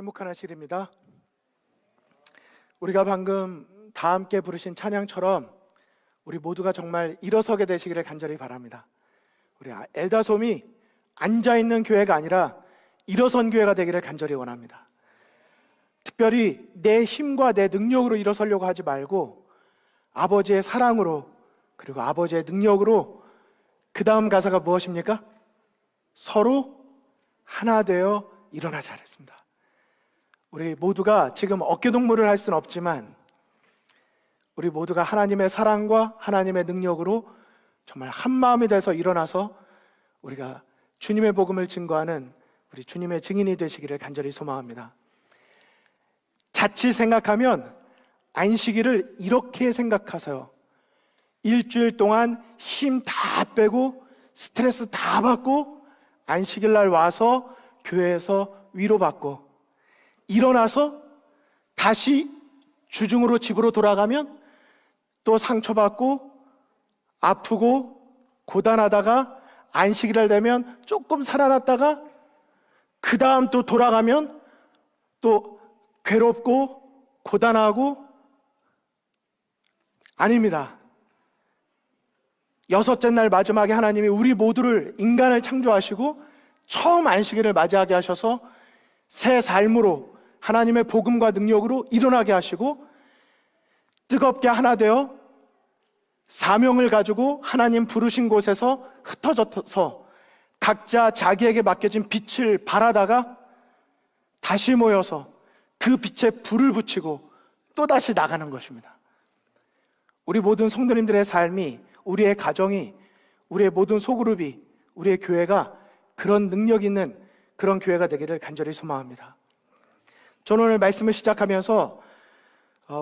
묵묵하는 시입니다. 우리가 방금 다 함께 부르신 찬양처럼 우리 모두가 정말 일어서게 되시기를 간절히 바랍니다. 우리 엘다솜이 앉아있는 교회가 아니라 일어선 교회가 되기를 간절히 원합니다. 특별히 내 힘과 내 능력으로 일어서려고 하지 말고 아버지의 사랑으로, 그리고 아버지의 능력으로. 그 다음 가사가 무엇입니까? 서로 하나 되어 일어나자 그랬습니다. 우리 모두가 지금 어깨동무를 할 수는 없지만 우리 모두가 하나님의 사랑과 하나님의 능력으로 정말 한 마음이 돼서 일어나서 우리가 주님의 복음을 증거하는 우리 주님의 증인이 되시기를 간절히 소망합니다. 자칫 생각하면 안식일을 이렇게 생각하세요. 일주일 동안 힘 다 빼고 스트레스 다 받고 안식일 날 와서 교회에서 위로받고 일어나서 다시 주중으로 집으로 돌아가면 또 상처받고 아프고 고단하다가 안식일 날 되면 조금 살아났다가 그 다음 또 돌아가면 또 괴롭고 고단하고. 아닙니다. 여섯째 날 마지막에 하나님이 우리 모두를, 인간을 창조하시고 처음 안식일을 맞이하게 하셔서 새 삶으로 하나님의 복음과 능력으로 일어나게 하시고 뜨겁게 하나 되어 사명을 가지고 하나님 부르신 곳에서 흩어져서 각자 자기에게 맡겨진 빛을 발하다가 다시 모여서 그 빛에 불을 붙이고 또다시 나가는 것입니다. 우리 모든 성도님들의 삶이, 우리의 가정이, 우리의 모든 소그룹이, 우리의 교회가 그런 능력 있는 그런 교회가 되기를 간절히 소망합니다. 저는 오늘 말씀을 시작하면서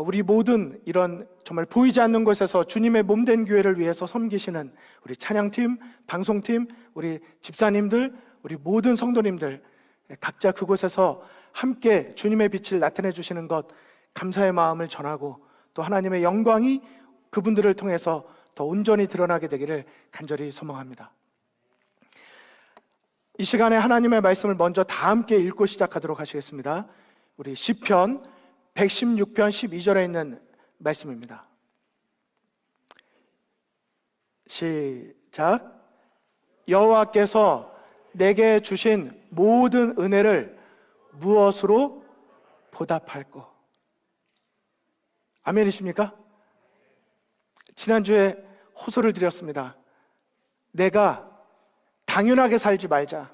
우리 모든 이런 정말 보이지 않는 곳에서 주님의 몸된 교회를 위해서 섬기시는 우리 찬양팀, 방송팀, 우리 집사님들, 우리 모든 성도님들 각자 그곳에서 함께 주님의 빛을 나타내 주시는 것 감사의 마음을 전하고 또 하나님의 영광이 그분들을 통해서 더 온전히 드러나게 되기를 간절히 소망합니다. 이 시간에 하나님의 말씀을 먼저 다 함께 읽고 시작하도록 하시겠습니다. 우리 시편 116편 12절에 있는 말씀입니다. 시작. 여호와께서 내게 주신 모든 은혜를 무엇으로 보답할꼬? 아멘이십니까? 지난주에 호소를 드렸습니다. 내가 당연하게 살지 말자.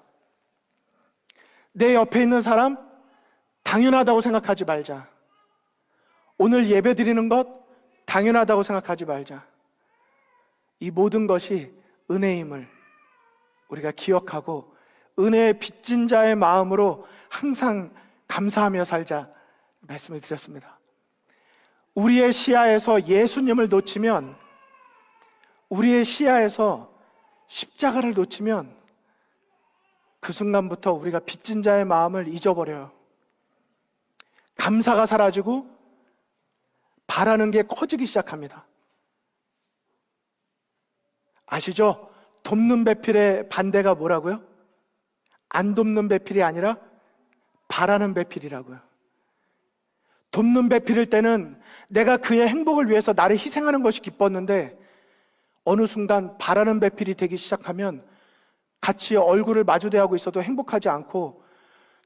내 옆에 있는 사람 당연하다고 생각하지 말자. 오늘 예배 드리는 것 당연하다고 생각하지 말자. 이 모든 것이 은혜임을 우리가 기억하고 은혜의 빚진 자의 마음으로 항상 감사하며 살자 말씀을 드렸습니다. 우리의 시야에서 예수님을 놓치면, 우리의 시야에서 십자가를 놓치면 그 순간부터 우리가 빚진 자의 마음을 잊어버려요. 감사가 사라지고 바라는 게 커지기 시작합니다. 아시죠? 돕는 배필의 반대가 뭐라고요? 안 돕는 배필이 아니라 바라는 배필이라고요. 돕는 배필일 때는 내가 그의 행복을 위해서 나를 희생하는 것이 기뻤는데 어느 순간 바라는 배필이 되기 시작하면 같이 얼굴을 마주대하고 있어도 행복하지 않고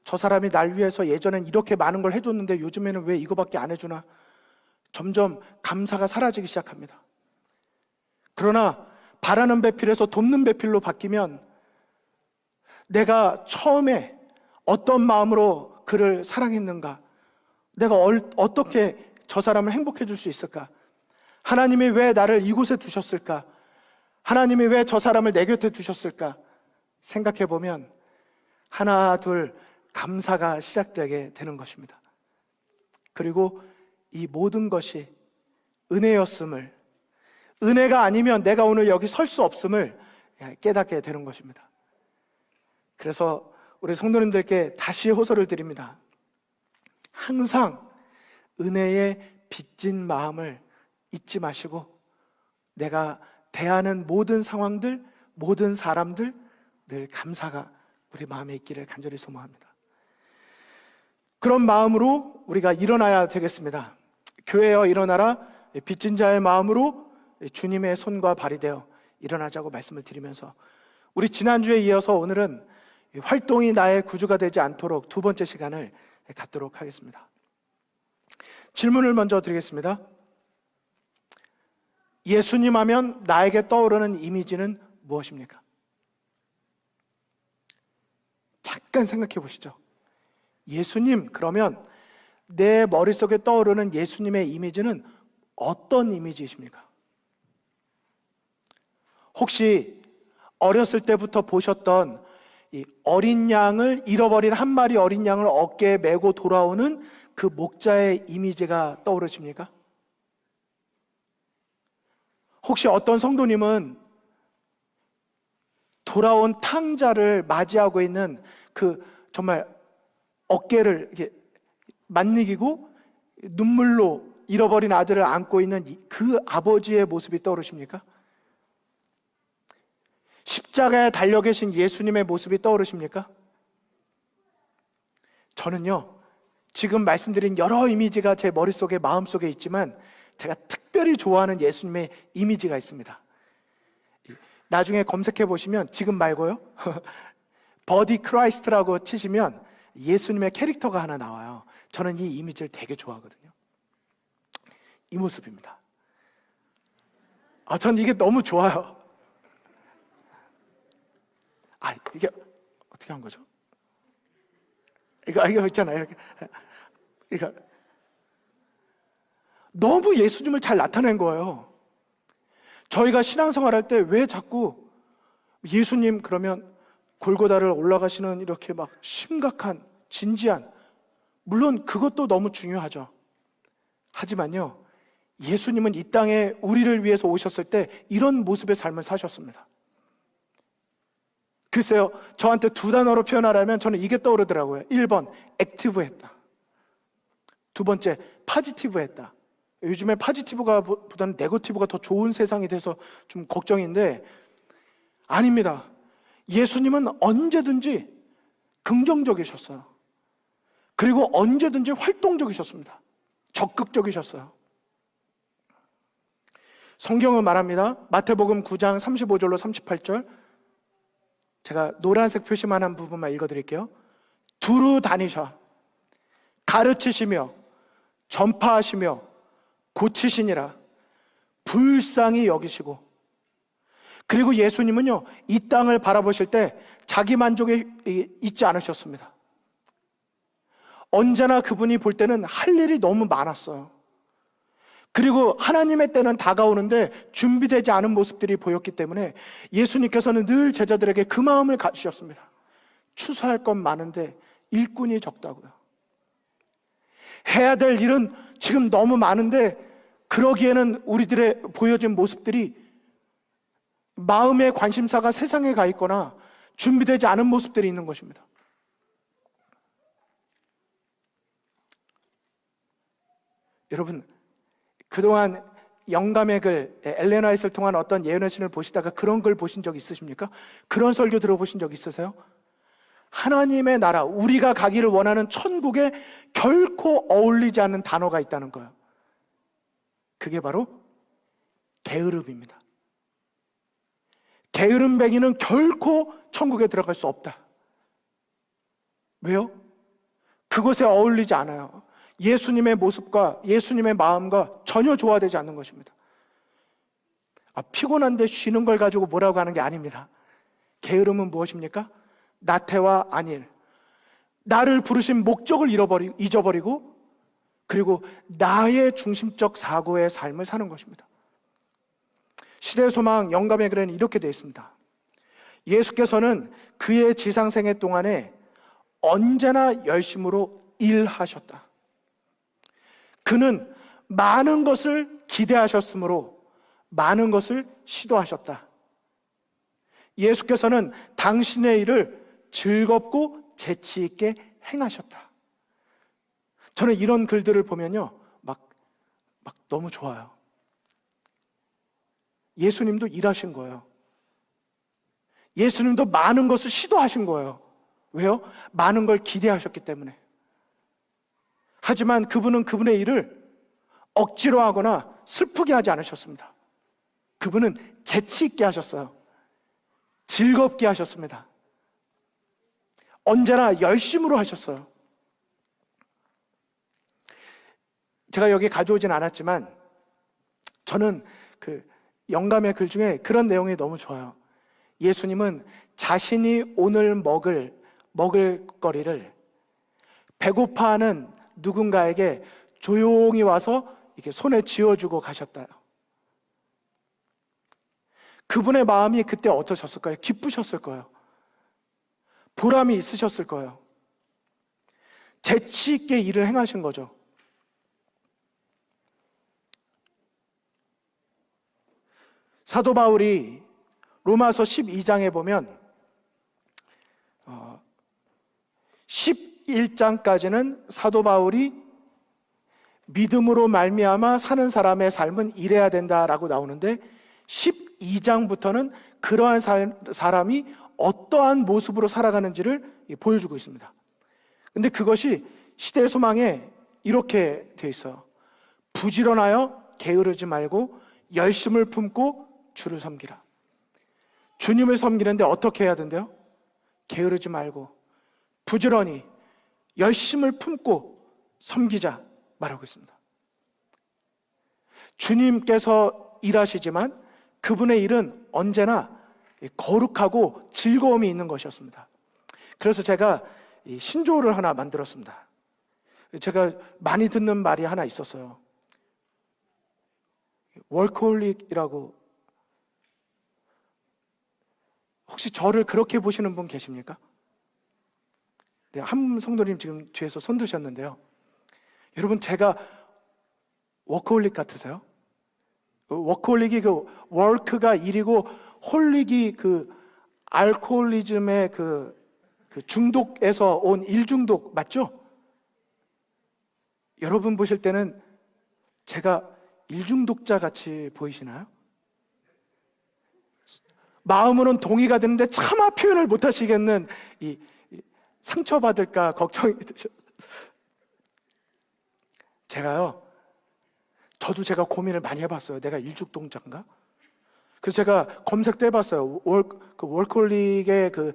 저 사람이 날 위해서 예전엔 이렇게 많은 걸 해줬는데 요즘에는 왜 이거밖에 안 해주나? 점점 감사가 사라지기 시작합니다. 그러나 바라는 배필에서 돕는 배필로 바뀌면 내가 처음에 어떤 마음으로 그를 사랑했는가? 내가 어떻게 저 사람을 행복해 줄 수 있을까? 하나님이 왜 나를 이곳에 두셨을까? 하나님이 왜 저 사람을 내 곁에 두셨을까? 생각해 보면 하나 둘 감사가 시작되게 되는 것입니다. 그리고 이 모든 것이 은혜였음을, 은혜가 아니면 내가 오늘 여기 설 수 없음을 깨닫게 되는 것입니다. 그래서 우리 성도님들께 다시 호소를 드립니다. 항상 은혜의 빚진 마음을 잊지 마시고 내가 대하는 모든 상황들, 모든 사람들 늘 감사가 우리 마음에 있기를 간절히 소망합니다. 그런 마음으로 우리가 일어나야 되겠습니다. 교회여 일어나라, 빚진 자의 마음으로 주님의 손과 발이 되어 일어나자고 말씀을 드리면서, 우리 지난주에 이어서 오늘은 활동이 나의 구주가 되지 않도록 두 번째 시간을 갖도록 하겠습니다. 질문을 먼저 드리겠습니다. 예수님 하면 나에게 떠오르는 이미지는 무엇입니까? 잠깐 생각해 보시죠. 예수님, 그러면 내 머릿속에 떠오르는 예수님의 이미지는 어떤 이미지이십니까? 혹시 어렸을 때부터 보셨던 이 어린 양을, 잃어버린 한 마리 어린 양을 어깨에 메고 돌아오는 그 목자의 이미지가 떠오르십니까? 혹시 어떤 성도님은 돌아온 탕자를 맞이하고 있는 그 정말 어깨를 이렇게 맞니기고 눈물로 잃어버린 아들을 안고 있는 그 아버지의 모습이 떠오르십니까? 십자가에 달려 계신 예수님의 모습이 떠오르십니까? 저는요, 지금 말씀드린 여러 이미지가 제 머릿속에, 마음속에 있지만 제가 특별히 좋아하는 예수님의 이미지가 있습니다. 나중에 검색해 보시면, 지금 말고요, 버디 크라이스트라고 치시면 예수님의 캐릭터가 하나 나와요. 저는 이 이미지를 되게 좋아하거든요. 이 모습입니다. 전 이게 너무 좋아요. 이게 어떻게 한 거죠? 이거 있잖아요. 이거 너무 예수님을 잘 나타낸 거예요. 저희가 신앙생활 할 때 왜 자꾸 예수님 그러면 골고다를 올라가시는 이렇게 막 심각한, 진지한, 물론 그것도 너무 중요하죠. 하지만요, 예수님은 이 땅에 우리를 위해서 오셨을 때 이런 모습의 삶을 사셨습니다. 글쎄요, 저한테 두 단어로 표현하라면 저는 이게 떠오르더라고요. 1번, 액티브했다. 두 번째, 파지티브했다. 요즘에 파지티브가 보다는 네거티브가 더 좋은 세상이 돼서 좀 걱정인데, 아닙니다. 예수님은 언제든지 긍정적이셨어요. 그리고 언제든지 활동적이셨습니다. 적극적이셨어요. 성경은 말합니다. 마태복음 9장 35절로 38절, 제가 노란색 표시만 한 부분만 읽어드릴게요. 두루 다니셔 가르치시며 전파하시며 고치시니라. 불쌍히 여기시고. 그리고 예수님은요, 이 땅을 바라보실 때 자기 만족에 있지 않으셨습니다. 언제나 그분이 볼 때는 할 일이 너무 많았어요. 그리고 하나님의 때는 다가오는데 준비되지 않은 모습들이 보였기 때문에 예수님께서는 늘 제자들에게 그 마음을 가지셨습니다. 추수할 건 많은데 일꾼이 적다고요. 해야 될 일은 지금 너무 많은데 그러기에는 우리들의 보여진 모습들이, 마음의 관심사가 세상에 가 있거나 준비되지 않은 모습들이 있는 것입니다. 여러분, 그동안 영감의 글, 엘렌 화이트를 통한 어떤 예언의 신을 보시다가 그런 글 보신 적 있으십니까? 그런 설교 들어보신 적 있으세요? 하나님의 나라, 우리가 가기를 원하는 천국에 결코 어울리지 않는 단어가 있다는 거예요. 그게 바로 게으름입니다. 게으름뱅이는 결코 천국에 들어갈 수 없다. 왜요? 그곳에 어울리지 않아요. 예수님의 모습과 예수님의 마음과 전혀 조화되지 않는 것입니다. 피곤한데 쉬는 걸 가지고 뭐라고 하는 게 아닙니다. 게으름은 무엇입니까? 나태와 안일, 나를 부르신 목적을 잊어버리고, 그리고 나의 중심적 사고의 삶을 사는 것입니다. 시대의 소망 영감의 글에는 이렇게 되어 있습니다. 예수께서는 그의 지상생애 동안에 언제나 열심으로 일하셨다. 그는 많은 것을 기대하셨으므로 많은 것을 시도하셨다. 예수께서는 당신의 일을 즐겁고 재치 있게 행하셨다. 저는 이런 글들을 보면요, 막 너무 좋아요. 예수님도 일하신 거예요. 예수님도 많은 것을 시도하신 거예요. 왜요? 많은 걸 기대하셨기 때문에. 하지만 그분은 그분의 일을 억지로 하거나 슬프게 하지 않으셨습니다. 그분은 재치 있게 하셨어요. 즐겁게 하셨습니다. 언제나 열심으로 하셨어요. 제가 여기 가져오진 않았지만 저는 그 영감의 글 중에 그런 내용이 너무 좋아요. 예수님은 자신이 오늘 먹을 거리를 배고파하는 누군가에게 조용히 와서 이렇게 손에 쥐어주고 가셨다요. 그분의 마음이 그때 어떠셨을까요? 기쁘셨을 거예요. 보람이 있으셨을 거예요. 재치 있게 일을 행하신 거죠. 사도 바울이 로마서 12장에 보면 11장까지는 사도 바울이 믿음으로 말미암아 사는 사람의 삶은 이래야 된다라고 나오는데 12장부터는 그러한 사람이 어떠한 모습으로 살아가는지를 보여주고 있습니다. 근데 그것이 시대의 소망에 이렇게 되어 있어요. 부지런하여 게으르지 말고 열심을 품고 주를 섬기라. 주님을 섬기는데 어떻게 해야 된대요? 게으르지 말고 부지런히 열심을 품고 섬기자 말하고 있습니다. 주님께서 일하시지만 그분의 일은 언제나 거룩하고 즐거움이 있는 것이었습니다. 그래서 제가 신조어를 하나 만들었습니다. 제가 많이 듣는 말이 하나 있었어요. 워커홀릭이라고. 혹시 저를 그렇게 보시는 분 계십니까? 네, 한 성도님 지금 뒤에서 손 드셨는데요. 여러분, 제가 워커홀릭 같으세요? 워커홀릭이 그 워크가 일이고 홀릭이 그 알코올리즘의 그 중독에서 온 일중독 맞죠? 여러분 보실 때는 제가 일중독자 같이 보이시나요? 마음으로는 동의가 되는데 차마 표현을 못 하시겠는 이 상처받을까 걱정이 되죠. 저도 제가 고민을 많이 해봤어요. 내가 일중독자인가? 그래서 제가 검색도 해봤어요. 월콜릭의 그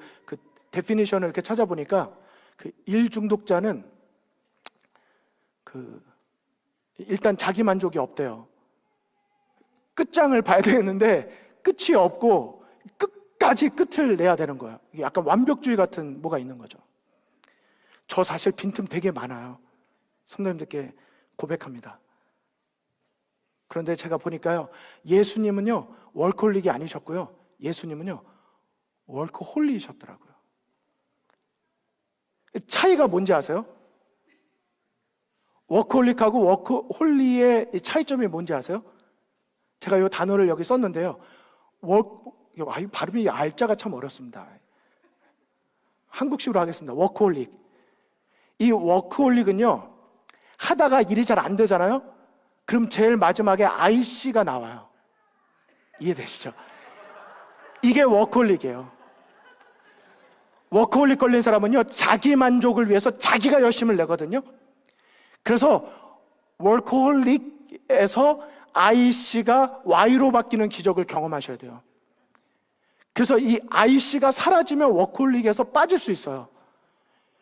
데피니션을 이렇게 찾아보니까 그 일중독자는 일단 자기 만족이 없대요. 끝장을 봐야 되는데 끝이 없고 끝까지 끝을 내야 되는 거예요. 이게 약간 완벽주의 같은 뭐가 있는 거죠. 저 사실 빈틈 되게 많아요. 선생님들께 고백합니다. 그런데 제가 보니까요, 예수님은요 월콜릭이 아니셨고요, 예수님은요 월커홀릭이셨더라고요. 차이가 뭔지 아세요? 워커홀릭하고 워커홀릭의 차이점이 뭔지 아세요? 제가 이 단어를 여기 썼는데요. 발음이 알자가 참 어렵습니다. 한국식으로 하겠습니다. 워커홀릭. 이 워커홀릭은요, 하다가 일이 잘 안 되잖아요? 그럼 제일 마지막에 IC가 나와요. 이해되시죠? 이게 워커홀릭이에요. 워커홀릭 걸린 사람은요, 자기 만족을 위해서 자기가 열심을 내거든요. 그래서 워커홀릭에서 IC가 Y로 바뀌는 기적을 경험하셔야 돼요. 그래서 이 IC가 사라지면 워커홀릭에서 빠질 수 있어요.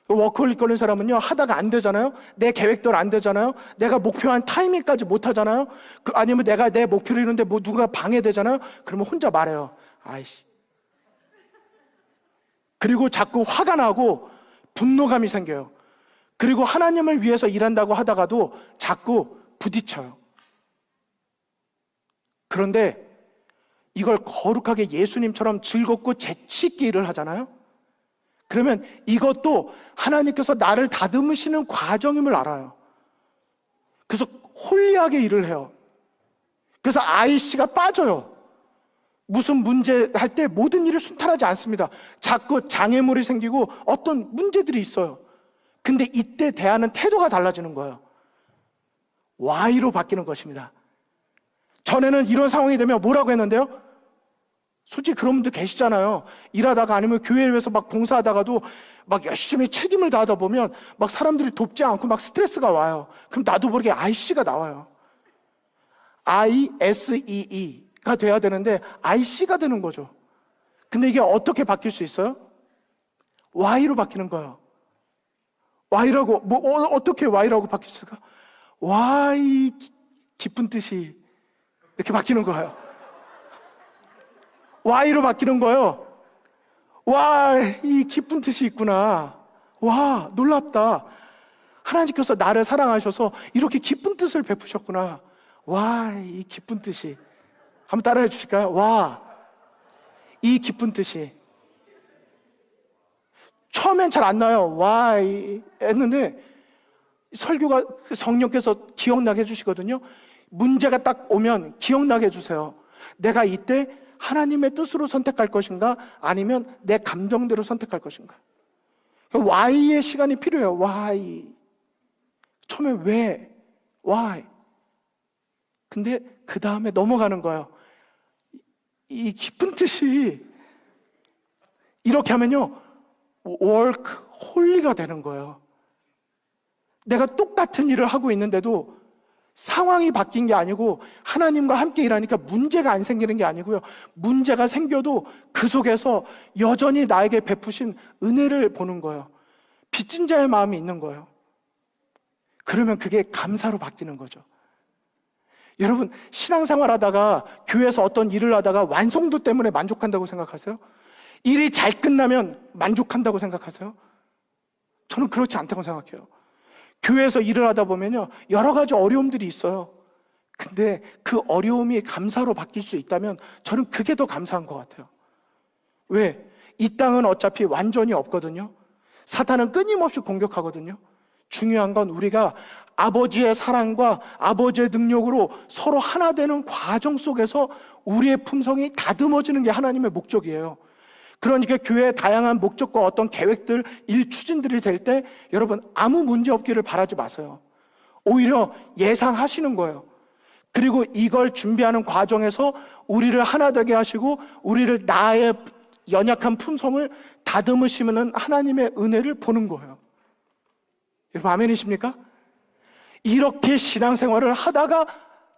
워커홀릭 걸린 사람은요, 하다가 안 되잖아요. 내 계획대로 안 되잖아요. 내가 목표한 타이밍까지 못 하잖아요. 아니면 내가 내 목표를 이루는데 뭐 누가 방해되잖아요. 그러면 혼자 말해요. 아이씨. 그리고 자꾸 화가 나고 분노감이 생겨요. 그리고 하나님을 위해서 일한다고 하다가도 자꾸 부딪혀요. 그런데 이걸 거룩하게 예수님처럼 즐겁고 재치 있게 일을 하잖아요. 그러면 이것도 하나님께서 나를 다듬으시는 과정임을 알아요. 그래서 홀리하게 일을 해요. 그래서 IC가 빠져요. 무슨 문제 할 때 모든 일을 순탄하지 않습니다. 자꾸 장애물이 생기고 어떤 문제들이 있어요. 근데 이때 대하는 태도가 달라지는 거예요. Y로 바뀌는 것입니다. 전에는 이런 상황이 되면 뭐라고 했는데요? 솔직히 그런 분들 계시잖아요. 일하다가 아니면 교회를 위해서 막 봉사하다가도 막 열심히 책임을 다하다 보면 막 사람들이 돕지 않고 막 스트레스가 와요. 그럼 나도 모르게 IC가 나와요. ISEE가 돼야 되는데 IC가 되는 거죠. 근데 이게 어떻게 바뀔 수 있어요? Y로 바뀌는 거예요. Y라고, 어떻게 Y라고 바뀔 수가? Y, 기쁜 뜻이 이렇게 바뀌는 거예요. Y로 바뀌는 거예요. 와, 이 기쁜 뜻이 있구나. 와, 놀랍다. 하나님께서 나를 사랑하셔서 이렇게 기쁜 뜻을 베푸셨구나. 와, 이 기쁜 뜻이. 한번 따라해 주실까요? 와, 이 기쁜 뜻이. 처음엔 잘 안 나요. 와, 했는데 설교가 성령께서 기억나게 해주시거든요. 문제가 딱 오면 기억나게 해주세요. 내가 이때 하나님의 뜻으로 선택할 것인가 아니면 내 감정대로 선택할 것인가. Y의 시간이 필요해요. Y. 처음에 왜? Why? 근데 그 다음에 넘어가는 거예요. 이 기쁜 뜻이 이렇게 하면요 work 홀리가 되는 거예요. 내가 똑같은 일을 하고 있는데도 상황이 바뀐 게 아니고 하나님과 함께 일하니까 문제가 안 생기는 게 아니고요, 문제가 생겨도 그 속에서 여전히 나에게 베푸신 은혜를 보는 거예요. 빚진 자의 마음이 있는 거예요. 그러면 그게 감사로 바뀌는 거죠. 여러분, 신앙생활 하다가 교회에서 어떤 일을 하다가 완성도 때문에 만족한다고 생각하세요? 일이 잘 끝나면 만족한다고 생각하세요? 저는 그렇지 않다고 생각해요. 교회에서 일을 하다 보면요 여러 가지 어려움들이 있어요. 근데 그 어려움이 감사로 바뀔 수 있다면 저는 그게 더 감사한 것 같아요. 왜? 이 땅은 어차피 완전히 없거든요. 사탄은 끊임없이 공격하거든요. 중요한 건 우리가 아버지의 사랑과 아버지의 능력으로 서로 하나 되는 과정 속에서 우리의 품성이 다듬어지는 게 하나님의 목적이에요. 그러니까 교회의 다양한 목적과 어떤 계획들, 일 추진들이 될 때 여러분 아무 문제 없기를 바라지 마세요. 오히려 예상하시는 거예요. 그리고 이걸 준비하는 과정에서 우리를 하나 되게 하시고 우리를 나의 연약한 품성을 다듬으시는 하나님의 은혜를 보는 거예요. 여러분 아멘이십니까? 이렇게 신앙생활을 하다가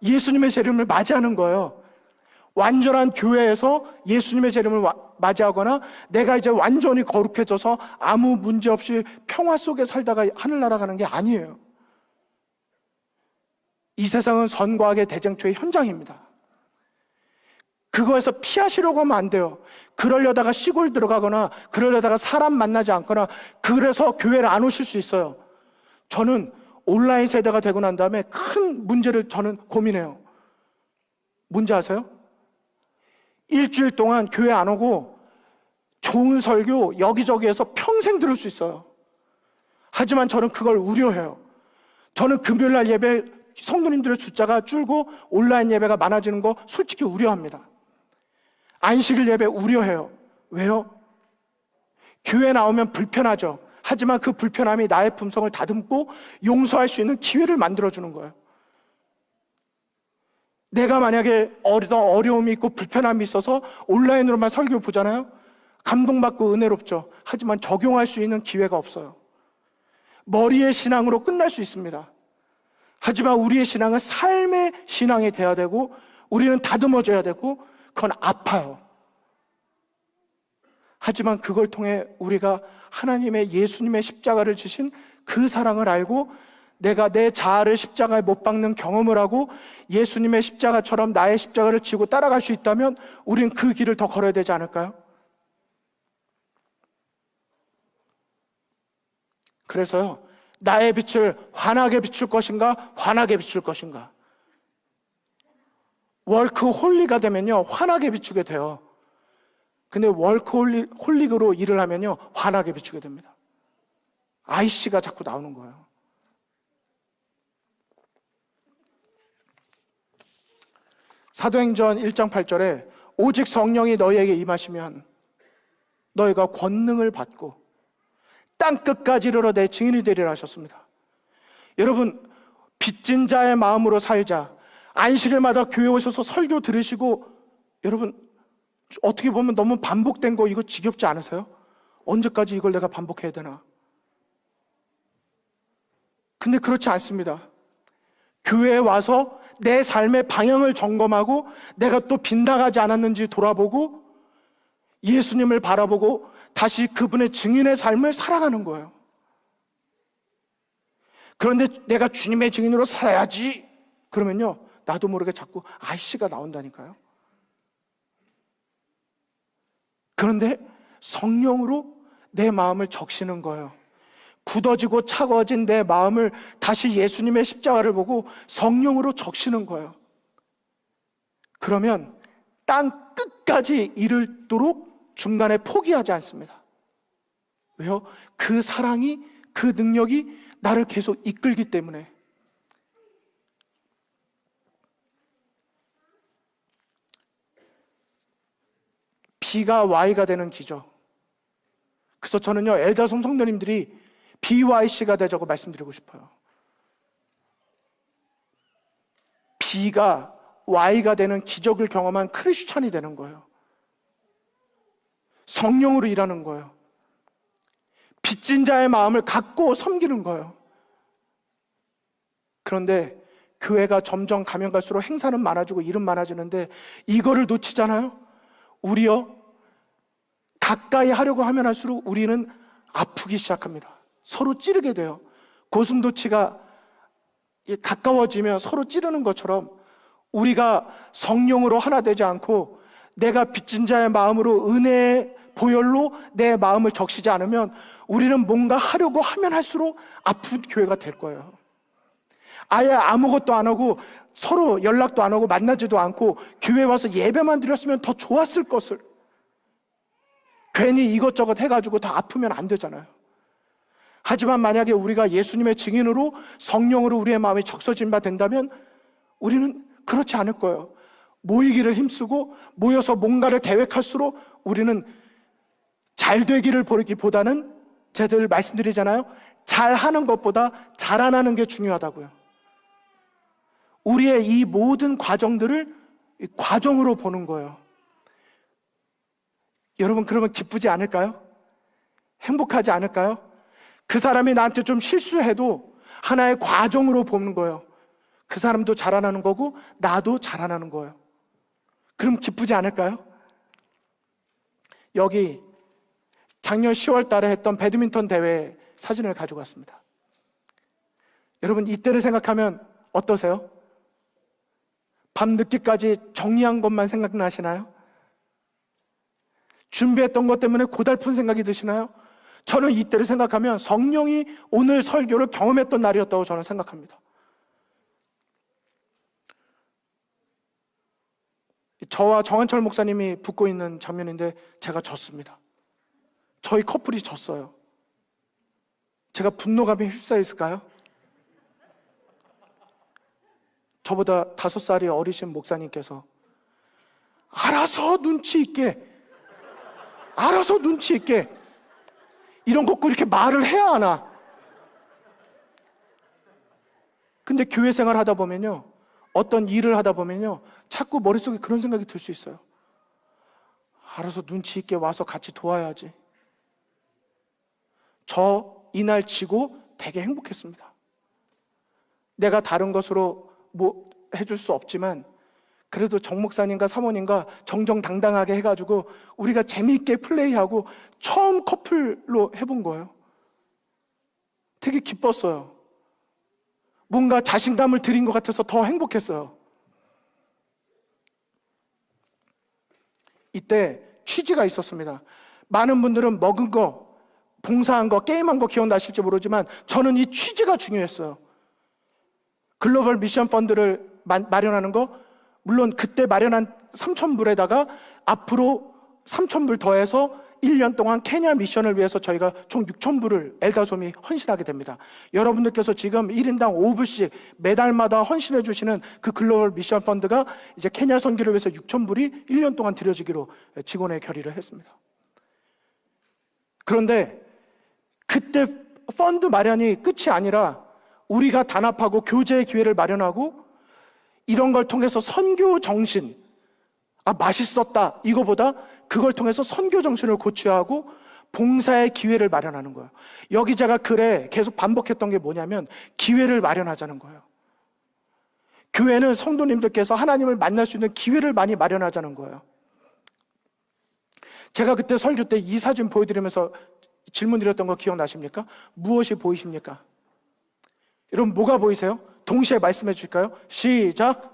예수님의 재림을 맞이하는 거예요. 완전한 교회에서 예수님의 재림을 맞이하거나 내가 이제 완전히 거룩해져서 아무 문제 없이 평화 속에 살다가 하늘나라 가는 게 아니에요. 이 세상은 선과 악의 대쟁초의 현장입니다. 그거에서 피하시려고 하면 안 돼요. 그러려다가 시골 들어가거나 그러려다가 사람 만나지 않거나 그래서 교회를 안 오실 수 있어요. 저는 온라인 세대가 되고 난 다음에 큰 문제를 저는 고민해요. 뭔지 아세요? 일주일 동안 교회 안 오고 좋은 설교 여기저기에서 평생 들을 수 있어요. 하지만 저는 그걸 우려해요. 저는 금요일날 예배 성도님들의 숫자가 줄고 온라인 예배가 많아지는 거 솔직히 우려합니다. 안식일 예배 우려해요. 왜요? 교회 나오면 불편하죠. 하지만 그 불편함이 나의 품성을 다듬고 용서할 수 있는 기회를 만들어주는 거예요. 내가 만약에 어려움이 있고 불편함이 있어서 온라인으로만 설교 보잖아요. 감동받고 은혜롭죠. 하지만 적용할 수 있는 기회가 없어요. 머리의 신앙으로 끝날 수 있습니다. 하지만 우리의 신앙은 삶의 신앙이 돼야 되고 우리는 다듬어져야 되고 그건 아파요. 하지만 그걸 통해 우리가 하나님의 예수님의 십자가를 지신 그 사랑을 알고 내가 내 자아를 십자가에 못 박는 경험을 하고 예수님의 십자가처럼 나의 십자가를 지고 따라갈 수 있다면 우린 그 길을 더 걸어야 되지 않을까요? 그래서요, 나의 빛을 환하게 비출 것인가 환하게 비출 것인가. 월크홀릭가 되면요 환하게 비추게 돼요. 근데 월크홀릭으로 일을 하면요 환하게 비추게 됩니다. IC가 자꾸 나오는 거예요. 사도행전 1장 8절에 오직 성령이 너희에게 임하시면 너희가 권능을 받고 땅끝까지 이르러 내 증인이 되리라 하셨습니다. 여러분, 빚진 자의 마음으로 살자. 안식일마다 교회 오셔서 설교 들으시고 여러분 어떻게 보면 너무 반복된 거 이거 지겹지 않으세요? 언제까지 이걸 내가 반복해야 되나? 근데 그렇지 않습니다. 교회에 와서 내 삶의 방향을 점검하고 내가 또 빗나가지 않았는지 돌아보고 예수님을 바라보고 다시 그분의 증인의 삶을 살아가는 거예요. 그런데 내가 주님의 증인으로 살아야지 그러면요, 나도 모르게 자꾸 아이씨가 나온다니까요. 그런데 성령으로 내 마음을 적시는 거예요. 굳어지고 차가워진 내 마음을 다시 예수님의 십자가를 보고 성령으로 적시는 거예요. 그러면 땅 끝까지 이르도록 중간에 포기하지 않습니다. 왜요? 그 사랑이, 그 능력이 나를 계속 이끌기 때문에. B가 Y가 되는 기적. 그래서 저는요, 엘자솜 성도님들이 BYC가 되자고 말씀드리고 싶어요. B가 Y가 되는 기적을 경험한 크리스찬이 되는 거예요. 성령으로 일하는 거예요. 빚진 자의 마음을 갖고 섬기는 거예요. 그런데 교회가 점점 가면 갈수록 행사는 많아지고 일은 많아지는데 이거를 놓치잖아요. 우리요, 가까이 하려고 하면 할수록 우리는 아프기 시작합니다. 서로 찌르게 돼요. 고슴도치가 가까워지면 서로 찌르는 것처럼 우리가 성령으로 하나 되지 않고 내가 빚진 자의 마음으로 은혜의 보혈로 내 마음을 적시지 않으면 우리는 뭔가 하려고 하면 할수록 아픈 교회가 될 거예요. 아예 아무것도 안 하고 서로 연락도 안 하고 만나지도 않고 교회 와서 예배만 드렸으면 더 좋았을 것을, 괜히 이것저것 해가지고 더 아프면 안 되잖아요. 하지만 만약에 우리가 예수님의 증인으로 성령으로 우리의 마음이 적셔진 바 된다면 우리는 그렇지 않을 거예요. 모이기를 힘쓰고 모여서 뭔가를 계획할수록 우리는 잘 되기를 보기보다는, 제가 늘 말씀드리잖아요. 잘하는 것보다 잘 안 하는 게 중요하다고요. 우리의 이 모든 과정들을 과정으로 보는 거예요. 여러분, 그러면 기쁘지 않을까요? 행복하지 않을까요? 그 사람이 나한테 좀 실수해도 하나의 과정으로 보는 거예요. 그 사람도 자라나는 거고 나도 자라나는 거예요. 그럼 기쁘지 않을까요? 여기 작년 10월 달에 했던 배드민턴 대회 사진을 가지고 왔습니다. 여러분, 이때를 생각하면 어떠세요? 밤늦게까지 정리한 것만 생각나시나요? 준비했던 것 때문에 고달픈 생각이 드시나요? 저는 이때를 생각하면 성령이 오늘 설교를 경험했던 날이었다고 저는 생각합니다. 저와 정한철 목사님이 붙고 있는 장면인데 제가 졌습니다. 저희 커플이 졌어요. 제가 분노감에 휩싸였을까요? 저보다 5살이 어리신 목사님께서 알아서 눈치 있게 이런 거 꼭 이렇게 말을 해야 하나. 근데 교회 생활 하다 보면요, 어떤 일을 하다 보면요, 자꾸 머릿속에 그런 생각이 들 수 있어요. 알아서 눈치 있게 와서 같이 도와야지. 저 이날 지고 되게 행복했습니다. 내가 다른 것으로 뭐 해줄 수 없지만 그래도 정 목사님과 사모님과 정정당당하게 해가지고 우리가 재미있게 플레이하고 처음 커플로 해본 거예요. 되게 기뻤어요. 뭔가 자신감을 드린 것 같아서 더 행복했어요. 이때 취지가 있었습니다. 많은 분들은 먹은 거, 봉사한 거, 게임한 거 기억나실지 모르지만 저는 이 취지가 중요했어요. 글로벌 미션 펀드를 마련하는 거, 물론 그때 마련한 3,000불에다가 앞으로 3,000불 더해서 1년 동안 케냐 미션을 위해서 저희가 총 6,000불을 엘다솜이 헌신하게 됩니다. 여러분들께서 지금 1인당 5불씩 매달마다 헌신해 주시는 그 글로벌 미션 펀드가 이제 케냐 선교를 위해서 6,000불이 1년 동안 드려지기로 직원의 결의를 했습니다. 그런데 그때 펀드 마련이 끝이 아니라 우리가 단합하고 교제의 기회를 마련하고 이런 걸 통해서 선교 정신, 맛있었다. 이거보다 그걸 통해서 선교 정신을 고취하고 봉사의 기회를 마련하는 거예요. 여기 제가 글에 계속 반복했던 게 뭐냐면 기회를 마련하자는 거예요. 교회는 성도님들께서 하나님을 만날 수 있는 기회를 많이 마련하자는 거예요. 제가 그때 설교 때 이 사진 보여드리면서 질문 드렸던 거 기억나십니까? 무엇이 보이십니까? 여러분 뭐가 보이세요? 동시에 말씀해 주실까요? 시작.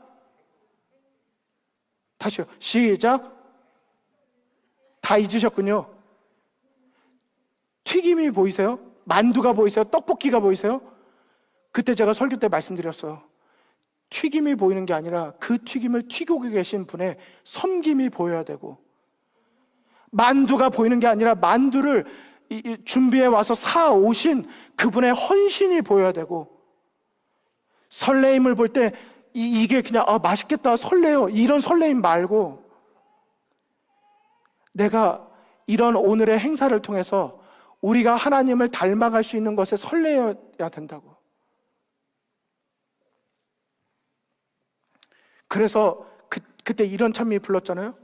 다시요. 시작. 다 잊으셨군요. 튀김이 보이세요? 만두가 보이세요? 떡볶이가 보이세요? 그때 제가 설교 때 말씀드렸어요. 튀김이 보이는 게 아니라 그 튀김을 튀고 계신 분의 섬김이 보여야 되고, 만두가 보이는 게 아니라 만두를 준비해 와서 사 오신 그분의 헌신이 보여야 되고, 설레임을 볼 때 이게 그냥 맛있겠다 설레요 이런 설레임 말고, 내가 이런 오늘의 행사를 통해서 우리가 하나님을 닮아갈 수 있는 것에 설레어야 된다고. 그래서 그때 이런 찬미 불렀잖아요.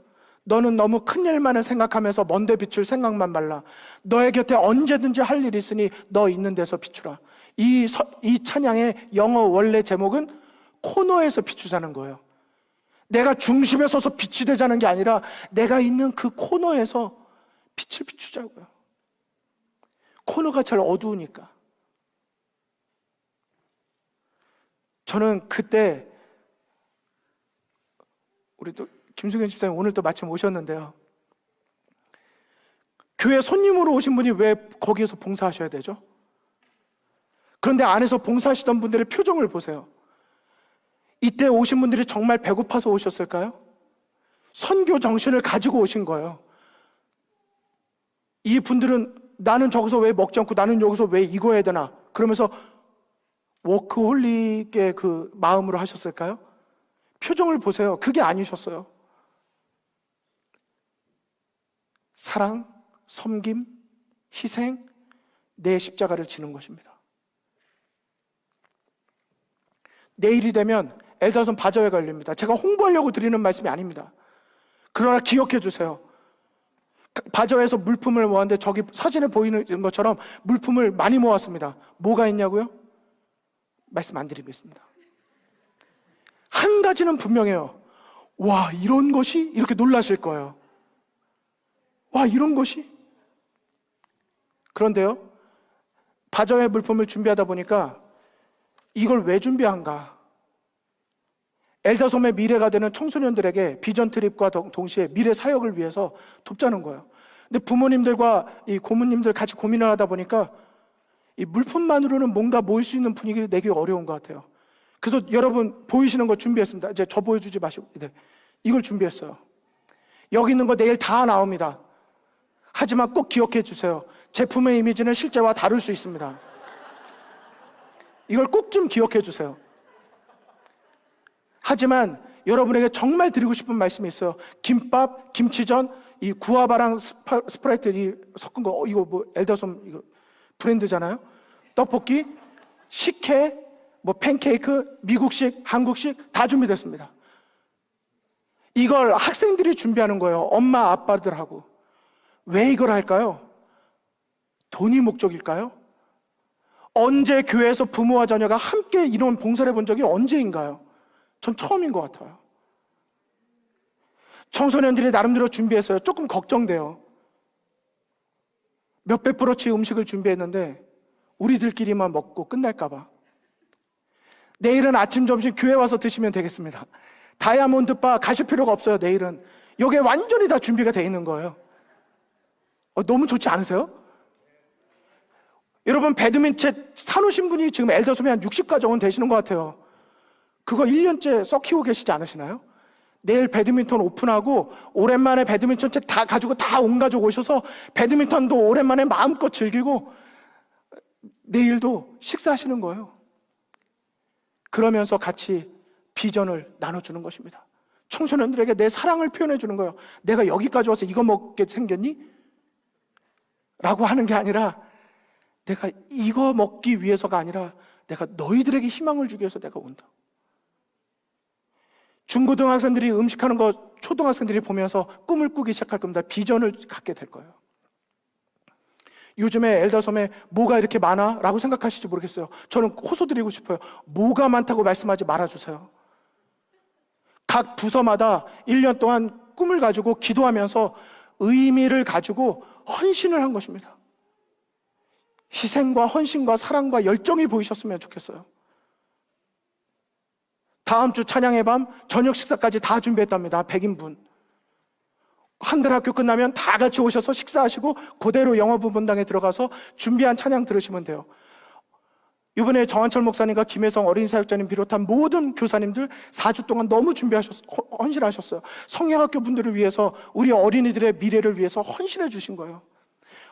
너는 너무 큰 일만을 생각하면서 먼데 비출 생각만 말라. 너의 곁에 언제든지 할 일이 있으니 너 있는 데서 비추라. 이 찬양의 영어 원래 제목은 코너에서 비추자는 거예요. 내가 중심에 서서 빛이 되자는 게 아니라 내가 있는 그 코너에서 빛을 비추자고요. 코너가 잘 어두우니까. 저는 그때 우리 또 김승현 집사님 오늘 또 마침 오셨는데요. 교회 손님으로 오신 분이 왜 거기에서 봉사하셔야 되죠? 그런데 안에서 봉사하시던 분들의 표정을 보세요. 이때 오신 분들이 정말 배고파서 오셨을까요? 선교 정신을 가지고 오신 거예요. 이 분들은 나는 저기서 왜 먹지 않고 나는 여기서 왜 이거 해야 되나? 그러면서 워크홀릭의 그 마음으로 하셨을까요? 표정을 보세요. 그게 아니셨어요. 사랑, 섬김, 희생, 내 십자가를 지는 것입니다. 내일이 되면 엘자손 바저회가 열립니다. 제가 홍보하려고 드리는 말씀이 아닙니다. 그러나 기억해 주세요. 바저회에서 물품을 모았는데 저기 사진에 보이는 것처럼 물품을 많이 모았습니다. 뭐가 있냐고요? 말씀 안 드리겠습니다. 한 가지는 분명해요. 와, 이런 것이? 이렇게 놀라실 거예요. 와, 이런 것이? 그런데요, 바저회 물품을 준비하다 보니까 이걸 왜 준비한가? 엘자솜의 미래가 되는 청소년들에게 비전 트립과 동시에 미래 사역을 위해서 돕자는 거예요. 근데 부모님들과 이 고모님들 같이 고민을 하다 보니까 이 물품만으로는 뭔가 모일 수 있는 분위기를 내기 어려운 것 같아요. 그래서 여러분 보이시는 거 준비했습니다. 이제 저 보여주지 마시고 이걸 준비했어요. 여기 있는 거 내일 다 나옵니다. 하지만 꼭 기억해 주세요. 제품의 이미지는 실제와 다를 수 있습니다. 이걸 꼭 좀 기억해 주세요. 하지만 여러분에게 정말 드리고 싶은 말씀이 있어요. 김밥, 김치전, 이 구아바랑 스프라이트 이 섞은 거 이거 뭐 엘더솜 이거 브랜드잖아요. 떡볶이, 식혜, 뭐 팬케이크, 미국식, 한국식 다 준비됐습니다. 이걸 학생들이 준비하는 거예요. 엄마, 아빠들하고. 왜 이걸 할까요? 돈이 목적일까요? 언제 교회에서 부모와 자녀가 함께 이런 봉사를 해본 적이 언제인가요? 전 처음인 것 같아요. 청소년들이 나름대로 준비했어요. 조금 걱정돼요. 몇백 프로치 음식을 준비했는데 우리들끼리만 먹고 끝날까 봐. 내일은 아침, 점심 교회 와서 드시면 되겠습니다. 다이아몬드 바 가실 필요가 없어요. 내일은 여기에 완전히 다 준비가 돼 있는 거예요. 너무 좋지 않으세요? 여러분 배드민턴 사놓으신 분이 지금 엘더솜이 한 60가 정도 되시는 것 같아요. 그거 1년째 썩히고 계시지 않으시나요? 내일 배드민턴 오픈하고 오랜만에 배드민턴 책 다 가지고 다 온 가족 오셔서 배드민턴도 오랜만에 마음껏 즐기고 내일도 식사하시는 거예요. 그러면서 같이 비전을 나눠주는 것입니다. 청소년들에게 내 사랑을 표현해 주는 거예요. 내가 여기까지 와서 이거 먹게 생겼니? 라고 하는 게 아니라 내가 이거 먹기 위해서가 아니라 내가 너희들에게 희망을 주기 위해서 내가 온다. 중고등학생들이 음식하는 거 초등학생들이 보면서 꿈을 꾸기 시작할 겁니다. 비전을 갖게 될 거예요. 요즘에 엘더섬에 뭐가 이렇게 많아? 라고 생각하실지 모르겠어요. 저는 호소드리고 싶어요. 뭐가 많다고 말씀하지 말아주세요. 각 부서마다 1년 동안 꿈을 가지고 기도하면서 의미를 가지고 헌신을 한 것입니다. 희생과 헌신과 사랑과 열정이 보이셨으면 좋겠어요. 다음 주 찬양의 밤 저녁 식사까지 다 준비했답니다. 100인분. 한글학교 끝나면 다 같이 오셔서 식사하시고 그대로 영어부분당에 들어가서 준비한 찬양 들으시면 돼요. 이번에 정한철 목사님과 김혜성 어린이사역자님 비롯한 모든 교사님들 4주 동안 너무 헌신하셨어요. 성경학교 분들을 위해서, 우리 어린이들의 미래를 위해서 헌신해 주신 거예요.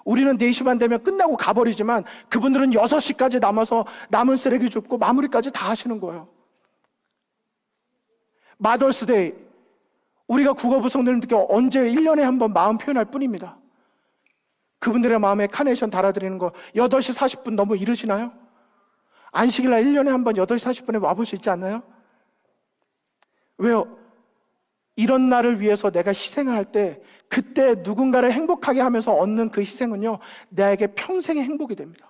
우리는 4시만 되면 끝나고 가버리지만 그분들은 6시까지 남아서 남은 쓰레기 줍고 마무리까지 다 하시는 거예요. 마더스데이, 우리가 국어부 성도님들께 언제 1년에 한 번 마음 표현할 뿐입니다. 그분들의 마음에 카네이션 달아드리는 거 8시 40분 너무 이르시나요? 안식일날 1년에 한 번 8시 40분에 와볼 수 있지 않나요? 왜요? 이런 날을 위해서 내가 희생을 할 때 그때 누군가를 행복하게 하면서 얻는 그 희생은요, 나에게 평생의 행복이 됩니다.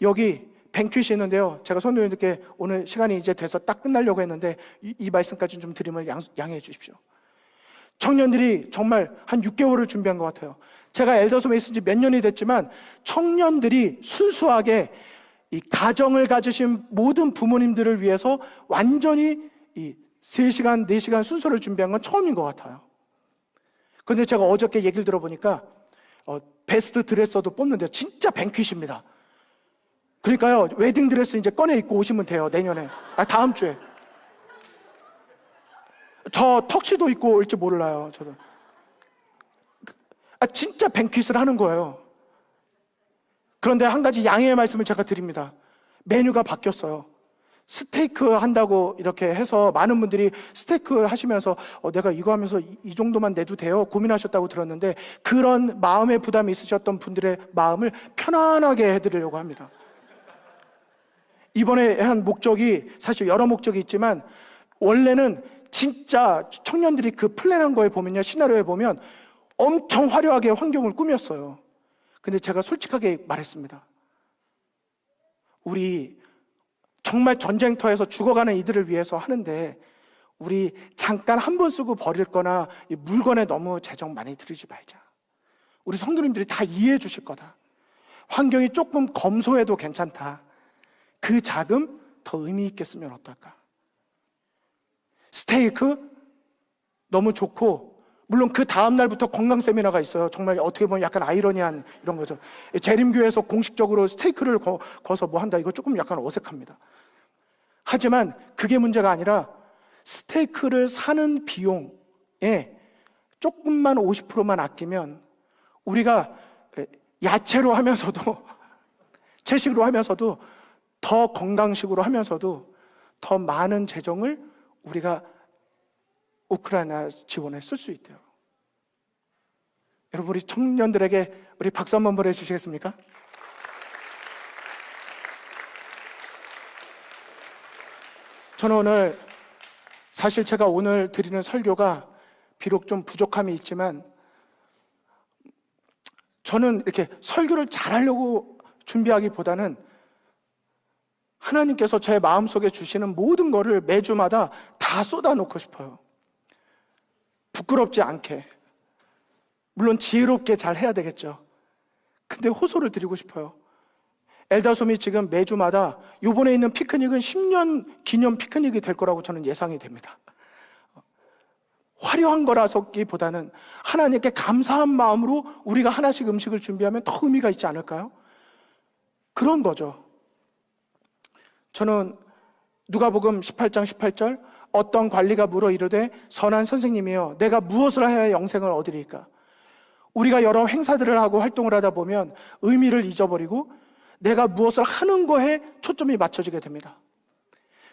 여기 뱅퀴시 있는데요, 제가 성도님들께 오늘 시간이 이제 돼서 딱 끝나려고 했는데 이 말씀까지 좀 드리면 양해해 주십시오. 청년들이 정말 한 6개월을 준비한 것 같아요. 제가 엘더섬에 있은 지 몇 년이 됐지만 청년들이 순수하게 이 가정을 가지신 모든 부모님들을 위해서 완전히 이 3시간, 4시간 순서를 준비한 건 처음인 것 같아요. 그런데 제가 어저께 얘기를 들어보니까 베스트 드레서도 뽑는데 진짜 뱅퀴시입니다. 그러니까요, 웨딩 드레스 이제 꺼내 입고 오시면 돼요. 내년에, 다음 주에. 저 턱시도 입고 올지 몰라요. 저도. 진짜 뱅퀴스를 하는 거예요. 그런데 한 가지 양해의 말씀을 제가 드립니다. 메뉴가 바뀌었어요. 스테이크 한다고 이렇게 해서 많은 분들이 스테이크 하시면서 내가 이거 하면서 이 정도만 내도 돼요? 고민하셨다고 들었는데, 그런 마음의 부담이 있으셨던 분들의 마음을 편안하게 해드리려고 합니다. 이번에 한 목적이 사실 여러 목적이 있지만, 원래는 진짜 청년들이 그 플랜한 거에 보면요, 시나리오에 보면 엄청 화려하게 환경을 꾸몄어요. 근데 제가 솔직하게 말했습니다. 우리 정말 전쟁터에서 죽어가는 이들을 위해서 하는데 우리 잠깐 한 번 쓰고 버릴 거나 이 물건에 너무 재정 많이 들이지 말자. 우리 성도님들이 다 이해해 주실 거다. 환경이 조금 검소해도 괜찮다. 그 자금 더 의미 있게 쓰면 어떨까? 스테이크 너무 좋고, 물론 그 다음 날부터 건강 세미나가 있어요. 정말 어떻게 보면 약간 아이러니한 이런 거죠. 재림교회에서 공식적으로 스테이크를 거서 뭐 한다, 이거 조금 약간 어색합니다. 하지만 그게 문제가 아니라 스테이크를 사는 비용에 조금만 50%만 아끼면 우리가 야채로 하면서도 채식으로 하면서도 더 건강식으로 하면서도 더 많은 재정을 우리가 우크라이나 지원에 쓸 수 있대요. 여러분, 우리 청년들에게 우리 박수 한번 보내주시겠습니까? 저는 오늘, 사실 제가 오늘 드리는 설교가 비록 좀 부족함이 있지만, 저는 이렇게 설교를 잘하려고 준비하기보다는 하나님께서 제 마음속에 주시는 모든 거를 매주마다 다 쏟아놓고 싶어요. 부끄럽지 않게, 물론 지혜롭게 잘 해야 되겠죠. 근데 호소를 드리고 싶어요. 엘더섬이 지금 매주마다, 요번에 있는 피크닉은 10년 기념 피크닉이 될 거라고 저는 예상이 됩니다. 화려한 거라서기보다는 하나님께 감사한 마음으로 우리가 하나씩 음식을 준비하면 더 의미가 있지 않을까요? 그런 거죠. 저는 누가복음 18장 18절, 어떤 관리가 물어 이르되 선한 선생님이여, 내가 무엇을 하여야 영생을 얻으리까? 우리가 여러 행사들을 하고 활동을 하다 보면 의미를 잊어버리고 내가 무엇을 하는 거에 초점이 맞춰지게 됩니다.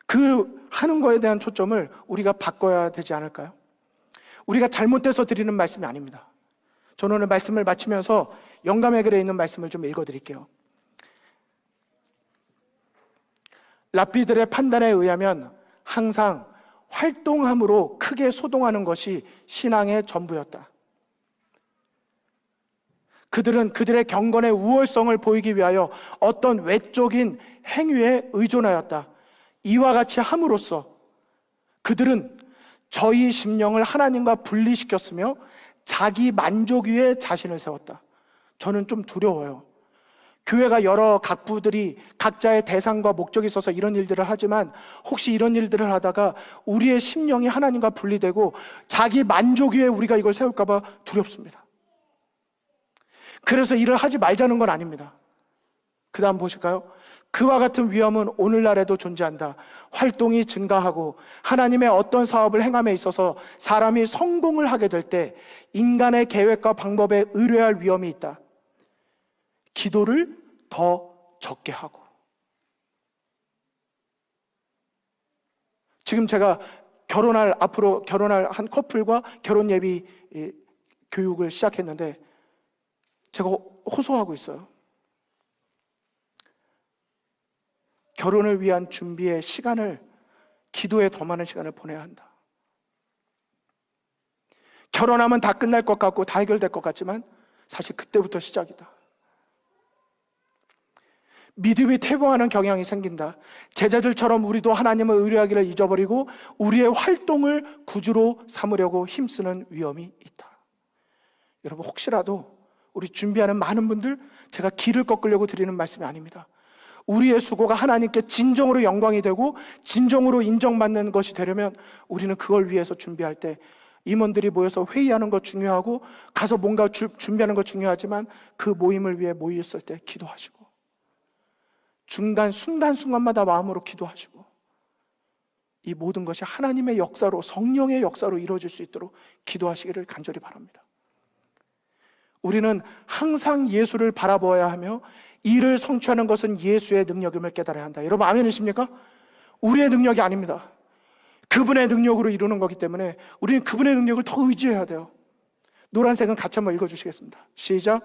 그 하는 거에 대한 초점을 우리가 바꿔야 되지 않을까요? 우리가 잘못돼서 드리는 말씀이 아닙니다. 저는 오늘 말씀을 마치면서 영감의 글에 있는 말씀을 좀 읽어드릴게요. 랍비들의 판단에 의하면 항상 활동함으로 크게 소동하는 것이 신앙의 전부였다. 그들은 그들의 경건의 우월성을 보이기 위하여 어떤 외적인 행위에 의존하였다. 이와 같이 함으로써 그들은 저희 심령을 하나님과 분리시켰으며 자기 만족 위에 자신을 세웠다. 저는 좀 두려워요. 교회가 여러 각부들이 각자의 대상과 목적이 있어서 이런 일들을 하지만 혹시 이런 일들을 하다가 우리의 심령이 하나님과 분리되고 자기 만족 위에 우리가 이걸 세울까 봐 두렵습니다. 그래서 일을 하지 말자는 건 아닙니다. 그 다음 보실까요? 그와 같은 위험은 오늘날에도 존재한다. 활동이 증가하고 하나님의 어떤 사업을 행함에 있어서 사람이 성공을 하게 될 때 인간의 계획과 방법에 의뢰할 위험이 있다. 기도를 더 적게 하고. 지금 제가 앞으로 결혼할 한 커플과 결혼 예비 교육을 시작했는데 제가 호소하고 있어요. 결혼을 위한 준비의 시간을, 기도에 더 많은 시간을 보내야 한다. 결혼하면 다 끝날 것 같고 다 해결될 것 같지만 사실 그때부터 시작이다. 믿음이 퇴보하는 경향이 생긴다. 제자들처럼 우리도 하나님을 의뢰하기를 잊어버리고 우리의 활동을 구주로 삼으려고 힘쓰는 위험이 있다. 여러분, 혹시라도 우리 준비하는 많은 분들, 제가 길을 꺾으려고 드리는 말씀이 아닙니다. 우리의 수고가 하나님께 진정으로 영광이 되고 진정으로 인정받는 것이 되려면 우리는 그걸 위해서 준비할 때 임원들이 모여서 회의하는 거 중요하고 가서 뭔가 준비하는 거 중요하지만 그 모임을 위해 모였을 때 기도하시고 순간순간마다 마음으로 기도하시고 이 모든 것이 하나님의 역사로, 성령의 역사로 이루어질 수 있도록 기도하시기를 간절히 바랍니다. 우리는 항상 예수를 바라보아야 하며 이를 성취하는 것은 예수의 능력임을 깨달아야 한다. 여러분, 아멘이십니까? 우리의 능력이 아닙니다. 그분의 능력으로 이루는 거기 때문에 우리는 그분의 능력을 더 의지해야 돼요. 노란색은 같이 한번 읽어주시겠습니다. 시작.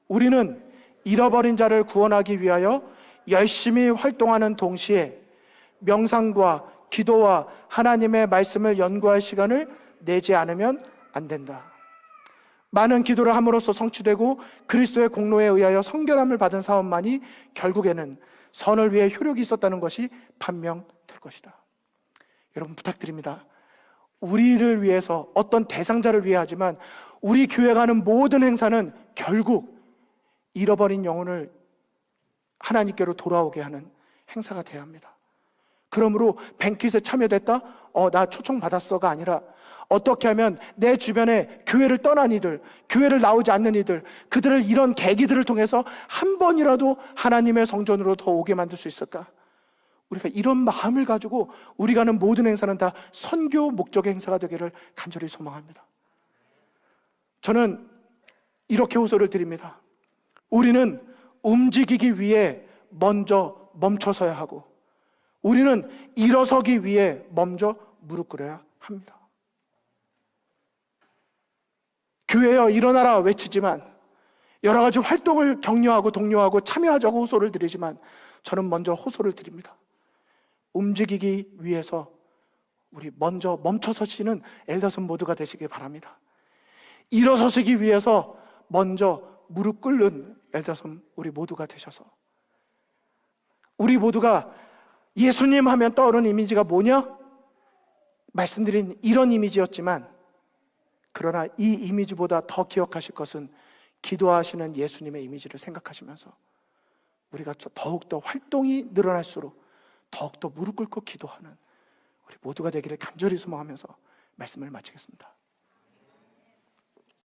우리는 잃어버린 자를 구원하기 위하여 열심히 활동하는 동시에 명상과 기도와 하나님의 말씀을 연구할 시간을 내지 않으면 안 된다. 많은 기도를 함으로써 성취되고 그리스도의 공로에 의하여 성결함을 받은 사업만이 결국에는 선을 위해 효력이 있었다는 것이 판명될 것이다. 여러분, 부탁드립니다. 우리를 위해서, 어떤 대상자를 위해 하지만 우리 교회가 하는 모든 행사는 결국 잃어버린 영혼을 하나님께로 돌아오게 하는 행사가 되어야 합니다. 그러므로 뱅킷에 참여됐다? 나 초청받았어가 아니라 어떻게 하면 내 주변에 교회를 떠난 이들, 교회를 나오지 않는 이들, 그들을 이런 계기들을 통해서 한 번이라도 하나님의 성전으로 더 오게 만들 수 있을까? 우리가 이런 마음을 가지고 우리가 하는 모든 행사는 다 선교 목적의 행사가 되기를 간절히 소망합니다. 저는 이렇게 호소를 드립니다. 우리는 움직이기 위해 먼저 멈춰서야 하고 우리는 일어서기 위해 먼저 무릎 꿇어야 합니다. 교회여 일어나라 외치지만 여러 가지 활동을 격려하고 독려하고 참여하자고 호소를 드리지만 저는 먼저 호소를 드립니다. 움직이기 위해서 우리 먼저 멈춰서시는 엘더슨 모두가 되시길 바랍니다. 일어서시기 위해서 먼저 무릎 꿇는 엘더슨 우리 모두가 되셔서 우리 모두가 예수님 하면 떠오르는 이미지가 뭐냐? 말씀드린 이런 이미지였지만 그러나 이 이미지보다 더 기억하실 것은 기도하시는 예수님의 이미지를 생각하시면서 우리가 더욱더 활동이 늘어날수록 더욱더 무릎 꿇고 기도하는 우리 모두가 되기를 간절히 소망하면서 말씀을 마치겠습니다.